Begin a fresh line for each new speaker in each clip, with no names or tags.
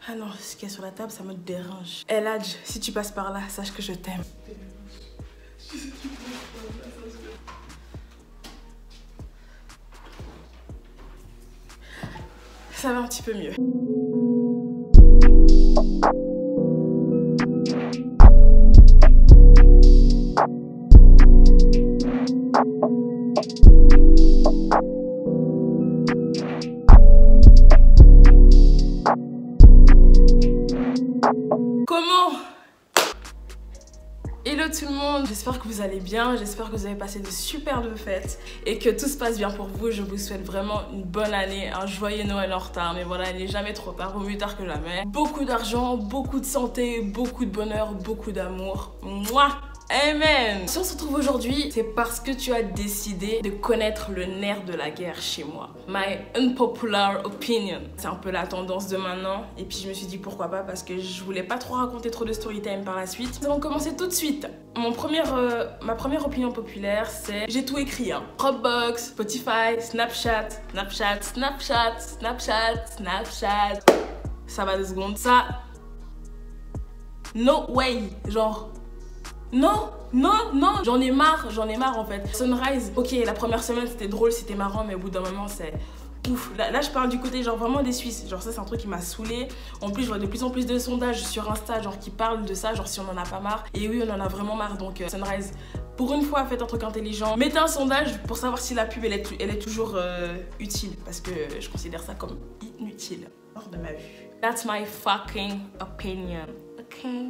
Ah non, ce qu'il y a sur la table, ça me dérange. Eladj, si tu passes par là, sache que je t'aime. Ça va un petit peu mieux. Comment? Hello tout le monde, j'espère que vous allez bien, j'espère que vous avez passé de superbes fêtes et que tout se passe bien pour vous. Je vous souhaite vraiment une bonne année, un joyeux Noël en retard, mais voilà, il n'est jamais trop tard, vaut mieux tard que jamais. Beaucoup d'argent, beaucoup de santé, beaucoup de bonheur, beaucoup d'amour. Mouah! Amen. Si on se retrouve aujourd'hui, c'est parce que tu as décidé de connaître le nerf de la guerre chez moi. My unpopular opinion. C'est un peu la tendance de maintenant. Et puis je me suis dit pourquoi pas, parce que je voulais pas trop raconter trop de story time par la suite. Nous allons commencer tout de suite. Ma première opinion populaire, c'est... J'ai tout écrit, hein. Dropbox, Spotify, Snapchat. Ça va 2 secondes. Ça... No way. Genre... Non, j'en ai marre en fait. Sunrise, ok, la première semaine c'était drôle, c'était marrant, mais au bout d'un moment c'est ouf. Là je parle du côté genre vraiment des Suisses, genre ça c'est un truc qui m'a saoulé. En plus je vois de plus en plus de sondages sur Insta genre qui parlent de ça, genre si on en a pas marre. Et oui, on en a vraiment marre, donc Sunrise, pour une fois faites un truc intelligent. Mettez un sondage pour savoir si la pub elle est toujours utile, parce que je considère ça comme inutile, hors de ma vue. That's my fucking opinion. Okay.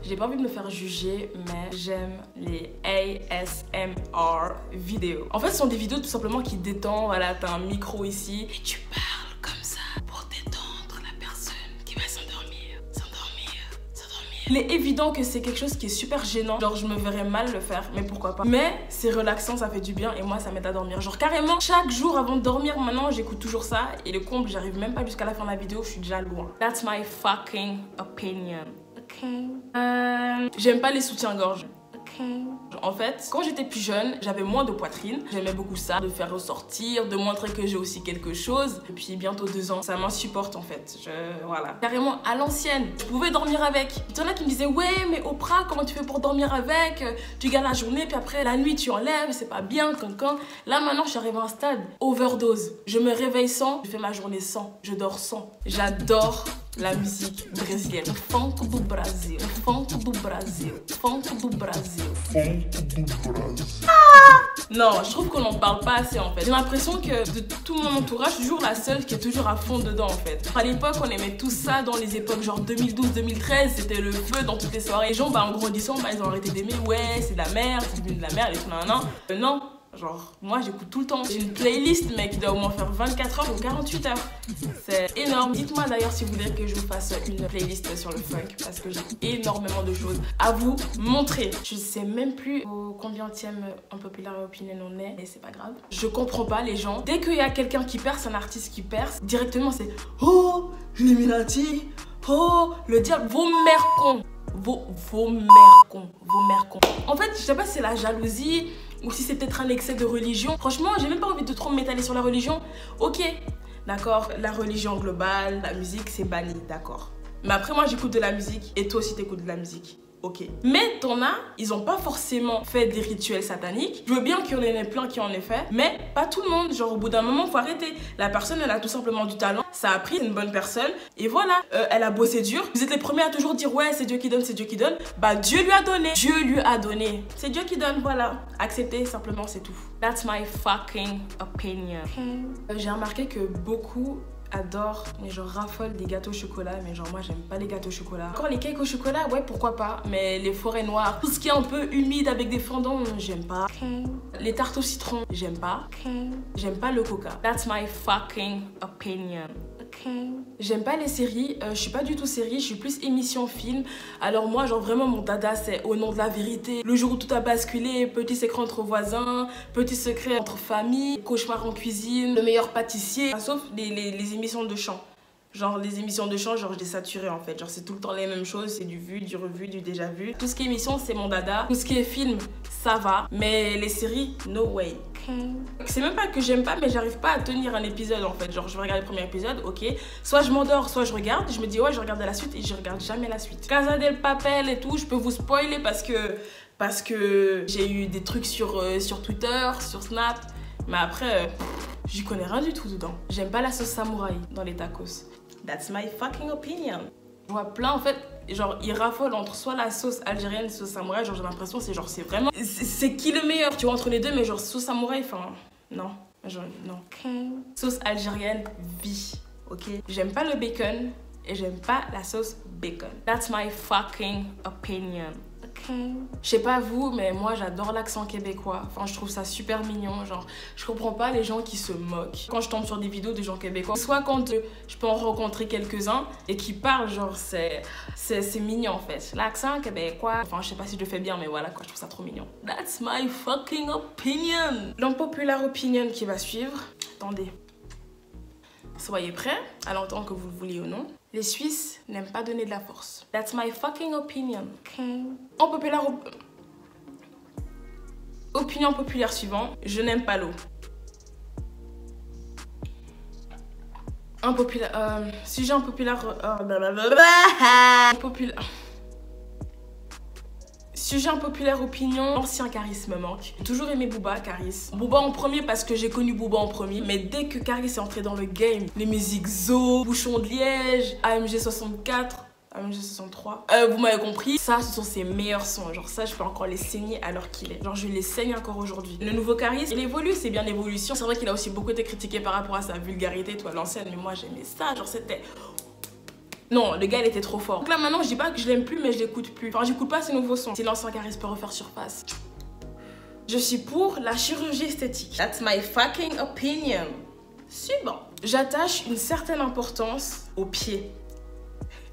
J'ai pas envie de me faire juger, mais j'aime les ASMR vidéos. En fait, ce sont des vidéos tout simplement qui détendent. Voilà, t'as un micro ici et tu parles comme ça pour détendre la personne qui va s'endormir. Il est évident que c'est quelque chose qui est super gênant. Genre, je me verrais mal le faire, mais pourquoi pas. Mais c'est relaxant, ça fait du bien et moi, ça m'aide à dormir. Genre, carrément, chaque jour avant de dormir, maintenant, j'écoute toujours ça. Et le comble, j'arrive même pas jusqu'à la fin de la vidéo, je suis déjà loin. That's my fucking opinion. Okay. J'aime pas les soutiens-gorge. Okay. En fait, quand j'étais plus jeune, j'avais moins de poitrine. J'aimais beaucoup ça, de faire ressortir, de montrer que j'ai aussi quelque chose. Et puis bientôt 2 ans, ça m'insupporte en fait. Voilà. Carrément à l'ancienne, je pouvais dormir avec. Il y en a qui me disaient, ouais, mais Oprah, comment tu fais pour dormir avec? Tu gardes la journée, puis après la nuit tu enlèves, c'est pas bien, quand. Là maintenant, je suis arrivée à un stade overdose. Je me réveille sans, je fais ma journée sans, je dors sans. J'adore la musique brésilienne. Le funk do Brasil, le funk do Brasil, funk do Brasil. Non, je trouve qu'on n'en parle pas assez en fait. J'ai l'impression que de tout mon entourage, je suis toujours la seule qui est toujours à fond dedans en fait. À l'époque, on aimait tout ça dans les époques genre 2012-2013, c'était le feu dans toutes les soirées. Les gens, en grandissant, ils ont arrêté d'aimer. Ouais, c'est de la merde, c'est devenu de la merde et tout, non. Genre, moi j'écoute tout le temps. J'ai une playlist, mec, qui doit au moins faire 24 heures ou 48 heures. C'est énorme. Dites-moi d'ailleurs si vous voulez que je vous fasse une playlist sur le funk, parce que j'ai énormément de choses à vous montrer. Je sais même plus au combienième unpopular opinion on est, mais c'est pas grave. Je comprends pas les gens. Dès qu'il y a quelqu'un qui perce, un artiste qui perce, directement c'est oh, l'Illuminati, oh, le diable, vos mères cons. Vos mères cons. En fait, je sais pas si c'est la jalousie ou si c'est peut-être un excès de religion. Franchement, j'ai même pas envie de trop m'étaler sur la religion. Ok, d'accord, la religion globale, la musique, c'est banni, d'accord. Mais après, moi, j'écoute de la musique et toi aussi, t'écoutes de la musique. Ok. Mais t'en as, ils ont pas forcément fait des rituels sataniques. Je veux bien qu'il y en ait plein qui en aient fait, mais pas tout le monde. Genre, au bout d'un moment, faut arrêter. La personne, elle a tout simplement du talent. Ça a pris, c'est une bonne personne. Et voilà, elle a bossé dur. Vous êtes les premiers à toujours dire, ouais, c'est Dieu qui donne, c'est Dieu qui donne. Bah, Dieu lui a donné. Dieu lui a donné. C'est Dieu qui donne, voilà. Acceptez, simplement, c'est tout. That's my fucking opinion. Okay. J'ai remarqué que beaucoup adore, mais genre raffole des gâteaux au chocolat, mais genre moi j'aime pas les gâteaux au chocolat. Encore les cakes au chocolat, ouais pourquoi pas, mais les forêts noires, tout ce qui est un peu humide avec des fondants, j'aime pas. Les tartes au citron, j'aime pas. J'aime pas le coca. That's my fucking opinion. J'aime pas les séries, je suis pas du tout série, je suis plus émission film. Alors moi genre vraiment mon dada c'est Au nom de la vérité, Le jour où tout a basculé, Petit secret entre voisins, Petit secret entre familles, Cauchemar en cuisine, Le meilleur pâtissier, sauf les émissions de chant. Genre les émissions de chant, genre je les saturée en fait. Genre c'est tout le temps les mêmes choses, c'est du vu, du revu, du déjà vu. Tout ce qui est émission, c'est mon dada. Tout ce qui est film, ça va. Mais les séries, no way. C'est même pas que j'aime pas, mais j'arrive pas à tenir un épisode en fait. Genre je vais regarder le premier épisode, ok. Soit je m'endors, soit je regarde. Je me dis ouais, je regarde la suite et je regarde jamais la suite. Casa del Papel et tout, je peux vous spoiler parce que j'ai eu des trucs sur Twitter, sur Snap. Mais après, j'y connais rien du tout dedans. J'aime pas la sauce samouraï dans les tacos. That's my fucking opinion. Je vois plein en fait, genre ils raffolent entre soit la sauce algérienne, sauce samouraï, genre j'ai l'impression c'est vraiment... C'est qui le meilleur, tu vois, entre les deux, mais genre sauce samouraï, enfin, non. Genre, non. Sauce algérienne, vie, ok. J'aime pas le bacon et j'aime pas la sauce bacon. That's my fucking opinion. Je sais pas vous, mais moi j'adore l'accent québécois. Enfin, je trouve ça super mignon. Genre, je comprends pas les gens qui se moquent. Quand je tombe sur des vidéos de gens québécois, soit quand je peux en rencontrer quelques-uns et qui parlent, genre c'est mignon en fait. L'accent québécois, enfin, je sais pas si je le fais bien, mais voilà quoi, je trouve ça trop mignon. That's my fucking opinion. L'unpopular opinion qui va suivre. Attendez. Soyez prêts à l'entendre que vous le vouliez ou non. Les Suisses n'aiment pas donner de la force. That's my fucking opinion. Opinion populaire suivante. Je n'aime pas l'eau. Sujet impopulaire. Sujet impopulaire opinion, l'ancien Caris me manque. J'ai toujours aimé Booba, Caris. Booba en premier parce que j'ai connu Booba en premier. Mais dès que Caris est entré dans le game, les musiques Zo, Bouchon de Liège, AMG 64, AMG 63, vous m'avez compris, ça ce sont ses meilleurs sons. Genre ça je peux encore les saigner à l'heure qu'il est. Genre je les saigne encore aujourd'hui. Le nouveau Caris, il évolue, c'est bien l'évolution. C'est vrai qu'il a aussi beaucoup été critiqué par rapport à sa vulgarité, toi l'ancienne, mais moi j'aimais ça, genre c'était... Non, le gars il était trop fort. Donc là maintenant je dis pas que je l'aime plus mais je l'écoute plus. Enfin j'écoute pas ses nouveaux sons. Si l'ancien Caris peut refaire surface. Je suis pour la chirurgie esthétique. That's my fucking opinion. Suivant. J'attache une certaine importance aux pieds.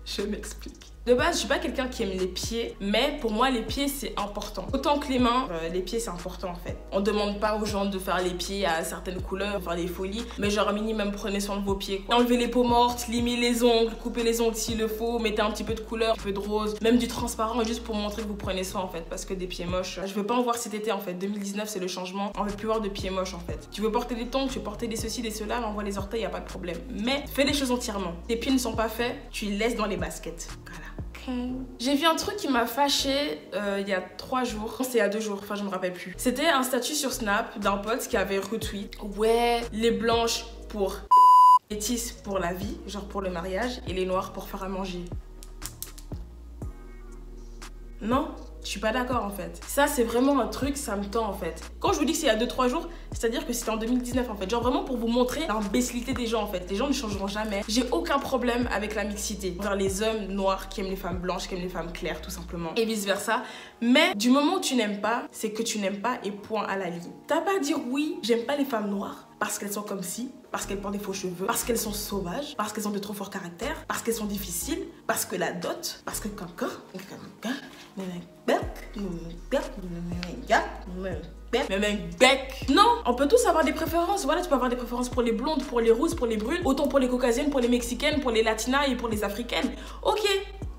Je m'explique. De base, je suis pas quelqu'un qui aime les pieds, mais pour moi, les pieds, c'est important. Autant que les mains, les pieds, c'est important en fait. On demande pas aux gens de faire les pieds à certaines couleurs, de faire des folies, mais genre un minimum, prenez soin de vos pieds, quoi. Enlevez les peaux mortes, limez les ongles, coupez les ongles s'il le faut, mettez un petit peu de couleur, un peu de rose, même du transparent, juste pour montrer que vous prenez soin en fait, parce que des pieds moches, je veux pas en voir cet été en fait. 2019, c'est le changement. On veut plus voir de pieds moches en fait. Tu veux porter des tongs, tu veux porter des ceci, des cela, on voit les orteils, y a pas de problème. Mais fais les choses entièrement. Tes pieds ne sont pas faits, tu les laisses dans les baskets. Voilà. J'ai vu un truc qui m'a fâchée il y a 3 jours. C'est il y a 2 jours, enfin je me rappelle plus. C'était un statut sur Snap d'un pote qui avait retweet. Ouais, les blanches pour métis pour la vie, genre pour le mariage, et les noirs pour faire à manger. Non, je suis pas d'accord en fait. Ça c'est vraiment un truc, ça me tend en fait. Quand je vous dis que c'est il y a 2-3 jours, c'est-à-dire que c'était en 2019 en fait. Genre vraiment pour vous montrer l'imbécilité des gens en fait. Les gens ne changeront jamais. J'ai aucun problème avec la mixité. Envers les hommes noirs qui aiment les femmes blanches, qui aiment les femmes claires tout simplement. Et vice versa. Mais du moment où tu n'aimes pas, c'est que tu n'aimes pas et point à la ligne. T'as pas à dire oui, j'aime pas les femmes noires parce qu'elles sont comme ci, parce qu'elles portent des faux cheveux, parce qu'elles sont sauvages, parce qu'elles ont de trop forts caractères, parce qu'elles sont difficiles, parce que la dot, parce que non, on peut tous avoir des préférences. Voilà, tu peux avoir des préférences pour les blondes, pour les rousses, pour les brunes, autant pour les caucasiennes, pour les mexicaines, pour les latinas et pour les africaines. Ok,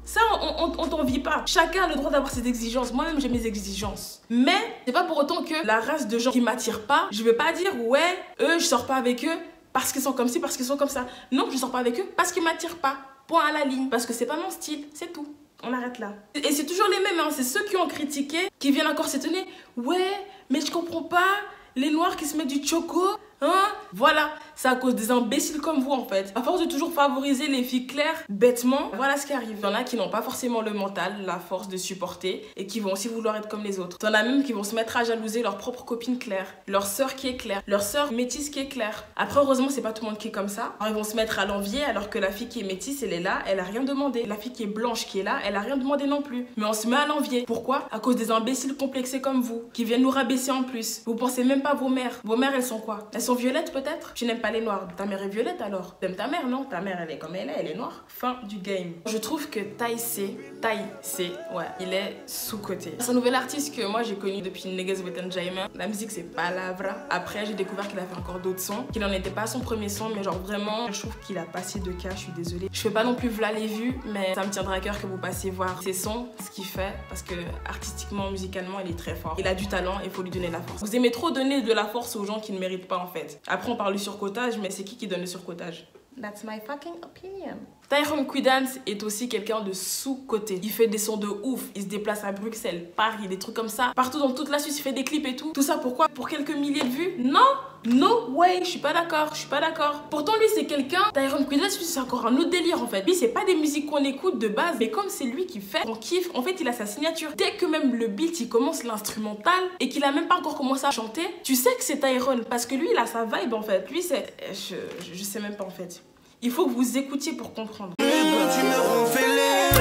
ça on t'envie pas. Chacun a le droit d'avoir ses exigences. Moi-même j'ai mes exigences. Mais c'est pas pour autant que la race de gens qui m'attirent pas, je vais pas dire ouais, eux je sors pas avec eux parce qu'ils sont comme ci, parce qu'ils sont comme ça. Non, je sors pas avec eux parce qu'ils m'attirent pas. Point à la ligne. Parce que c'est pas mon style, c'est tout. On arrête là. Et c'est toujours les mêmes, hein. C'est ceux qui ont critiqué, qui viennent encore s'étonner. Ouais, mais je comprends pas, les noirs qui se mettent du choco, hein. Voilà, c'est à cause des imbéciles comme vous en fait. À force de toujours favoriser les filles claires, bêtement, voilà ce qui arrive. Il y en a qui n'ont pas forcément le mental, la force de supporter et qui vont aussi vouloir être comme les autres. Il y en a même qui vont se mettre à jalouser leur propre copine claire, leur sœur qui est claire, leur sœur métisse qui est claire. Après heureusement c'est pas tout le monde qui est comme ça. Alors, ils vont se mettre à l'envier alors que la fille qui est métisse elle est là, elle a rien demandé. La fille qui est blanche qui est là, elle a rien demandé non plus. Mais on se met à l'envier. Pourquoi? À cause des imbéciles complexés comme vous, qui viennent nous rabaisser en plus. Vous pensez même pas à vos mères. Vos mères elles sont quoi? Elles sont sont violettes peut-être? Tu n'aimes pas les noirs, ta mère est violette alors? T'aimes ta mère, non? Ta mère elle est comme elle est noire. Fin du game. Je trouve que Taïsé, ouais, il est sous-coté. C'est un nouvel artiste que moi j'ai connu depuis Niggas with Enjoyment. La musique c'est Palavra. Après j'ai découvert qu'il a fait encore d'autres sons, qu'il en était pas à son premier son, mais genre vraiment, je trouve qu'il a passé de cas, je suis désolée. Je fais pas non plus v'là les vues, mais ça me tiendra à cœur que vous passiez voir ses sons, ce qu'il fait, parce que artistiquement, musicalement, il est très fort. Il a du talent, il faut lui donner de la force. Vous aimez trop donner de la force aux gens qui ne méritent pas en fait. Après on parle du surcotage, mais c'est qui donne le surcotage? That's my fucking opinion. Tyrone Quidance est aussi quelqu'un de sous-coté. Il fait des sons de ouf. Il se déplace à Bruxelles, Paris, des trucs comme ça. Partout dans toute la Suisse, il fait des clips et tout. Tout ça pourquoi? Pour quelques milliers de vues? Non! No way, je suis pas d'accord, je suis pas d'accord. Pourtant lui c'est quelqu'un, Tyrone Quidance, c'est encore un autre délire en fait. Lui c'est pas des musiques qu'on écoute de base, mais comme c'est lui qui fait, on kiffe. En fait il a sa signature. Dès que même le beat il commence l'instrumental et qu'il a même pas encore commencé à chanter, tu sais que c'est Tyrone parce que lui il a sa vibe en fait. Lui c'est, je sais même pas en fait. Il faut que vous écoutiez pour comprendre.
Tu me rends fêlé,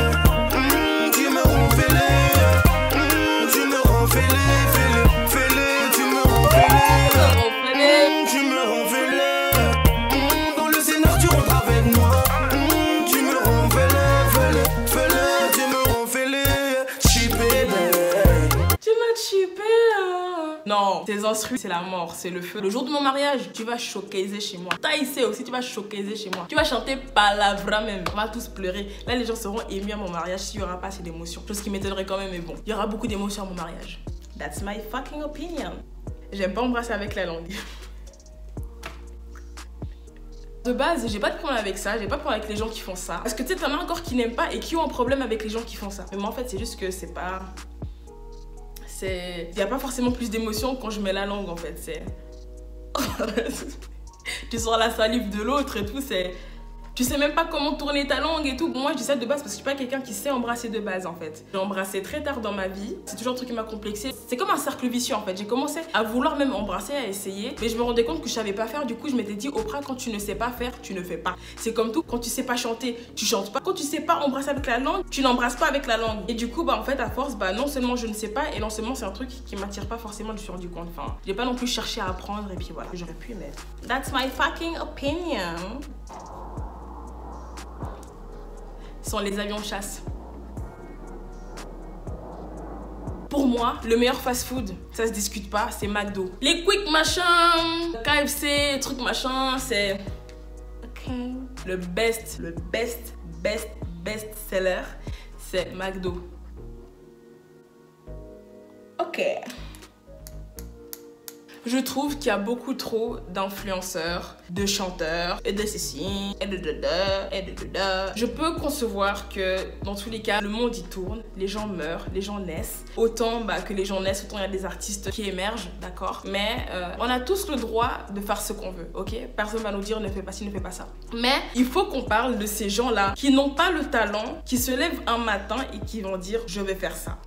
tu me rends fêlé, tu me rends fêlé, fêlé, tu me rends fêlé, tu me rends fêlé. Dans le scénar tu rentres avec moi, tu me rends fêlé, tu me rends fêlé, chippé.
Tu m'as chippé. Non, tes instrus, c'est la mort, c'est le feu. Le jour de mon mariage, tu vas showcaser chez moi. Taïsé aussi, tu vas showcaser chez moi. Tu vas chanter Palavra même. On va tous pleurer. Là, les gens seront émus à mon mariage s'il n'y aura pas assez d'émotions. Chose qui m'étonnerait quand même, mais bon. Il y aura beaucoup d'émotions à mon mariage. That's my fucking opinion. J'aime pas embrasser avec la langue. De base, j'ai pas de problème avec ça, j'ai pas de problème avec les gens qui font ça. Parce que tu sais, t'en as encore qui n'aiment pas et qui ont un problème avec les gens qui font ça. Mais moi, en fait, c'est juste que c'est pas... Il n'y a pas forcément plus d'émotion quand je mets la langue en fait, c'est... Tu sens la salive de l'autre et tout, c'est... Tu sais même pas comment tourner ta langue et tout. Moi je dis ça de base parce que je suis pas quelqu'un qui sait embrasser de base en fait. J'ai embrassé très tard dans ma vie, c'est toujours un truc qui m'a complexé. C'est comme un cercle vicieux en fait. J'ai commencé à vouloir même embrasser, à essayer, mais je me rendais compte que je savais pas faire. Du coup je m'étais dit Oprah, quand tu ne sais pas faire, tu ne fais pas. C'est comme tout, quand tu sais pas chanter, tu chantes pas. Quand tu sais pas embrasser avec la langue, tu n'embrasses pas avec la langue. Et du coup bah en fait à force bah non seulement je ne sais pas et non seulement c'est un truc qui m'attire pas forcément, je me suis rendu compte. Enfin, j'ai pas non plus cherché à apprendre et puis voilà, j'aurais pu mais... That's my fucking opinion. Sont les avions de chasse. Pour moi, le meilleur fast-food, ça se discute pas, c'est McDo. Les quick machin, KFC, trucs machin, c'est... Ok. Le best seller, c'est McDo. Ok. Je trouve qu'il y a beaucoup trop d'influenceurs, de chanteurs, et de ceci, et de. Je peux concevoir que dans tous les cas, le monde y tourne, les gens meurent, les gens naissent. Autant que les gens naissent, autant il y a des artistes qui émergent, d'accord? Mais on a tous le droit de faire ce qu'on veut, ok? Personne va nous dire ne fais pas ci, ne fais pas ça. Mais il faut qu'on parle de ces gens-là qui n'ont pas le talent, qui se lèvent un matin et qui vont dire je vais faire ça.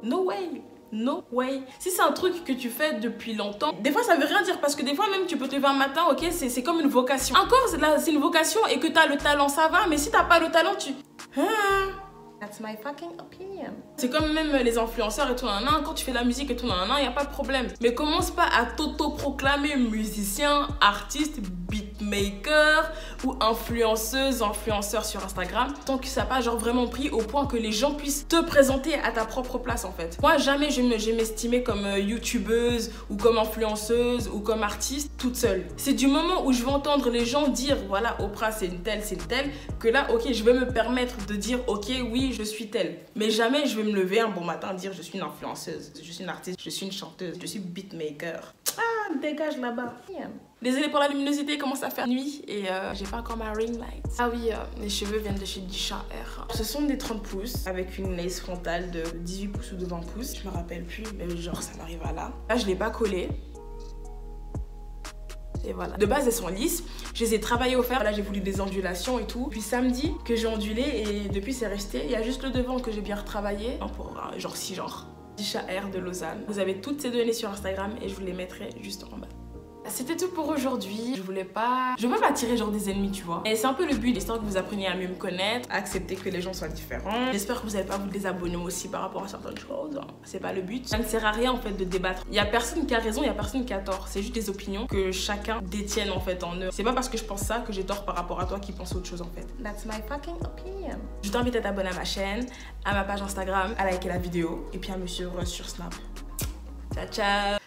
No way! No way. Si c'est un truc que tu fais depuis longtemps, des fois ça veut rien dire parce que des fois même tu peux te lever un matin, ok, c'est comme une vocation. Encore c'est une vocation et que t'as le talent, ça va, mais si t'as pas le talent, tu... That's my fucking opinion. C'est comme même les influenceurs et tout, quand tu fais de la musique et tout, il n'y a pas de problème. Mais commence pas à t'auto-proclamer musicien, artiste, beatmaker ou influenceur sur Instagram tant que ça n'a pas genre vraiment pris au point que les gens puissent te présenter à ta propre place en fait. Moi jamais je m'estimais comme youtubeuse ou comme influenceuse ou comme artiste toute seule. C'est du moment où je vais entendre les gens dire voilà Oprah c'est une telle, que là ok je vais me permettre de dire ok oui je suis telle. Mais jamais je vais me lever un bon matin et dire je suis une influenceuse, je suis une artiste, je suis une chanteuse, je suis beatmaker. Ah dégage là-bas. Yeah. Désolée pour la luminosité, il commence à faire nuit et j'ai pas encore ma ring light. Ah oui, les cheveux viennent de chez Disha Air. Ce sont des 30 pouces avec une lace frontale de 18 pouces ou de 20 pouces. Je me rappelle plus, mais genre ça m'arrive à là. Là, je l'ai pas collé. Et voilà. De base, elles sont lisses. Je les ai travaillées au fer. Là, j'ai voulu des ondulations et tout. Puis samedi, que j'ai ondulé et depuis, c'est resté. Il y a juste le devant que j'ai bien retravaillé. Pour genre 6 genres. Disha Air de Lausanne. Vous avez toutes ces données sur Instagram et je vous les mettrai juste en bas. C'était tout pour aujourd'hui. Je veux pas m'attirer genre des ennemis, tu vois. Et c'est un peu le but, l'histoire que vous appreniez à mieux me connaître, à accepter que les gens soient différents. J'espère que vous n'allez pas vous désabonner aussi par rapport à certaines choses. C'est pas le but. Ça ne sert à rien en fait de débattre. Il y a personne qui a raison, il y a personne qui a tort. C'est juste des opinions que chacun détienne en fait en eux. C'est pas parce que je pense ça que j'ai tort par rapport à toi qui pense autre chose en fait. That's my fucking opinion. Je t'invite à t'abonner à ma chaîne, à ma page Instagram, à liker la vidéo et puis à me suivre sur Snap. Ciao ciao.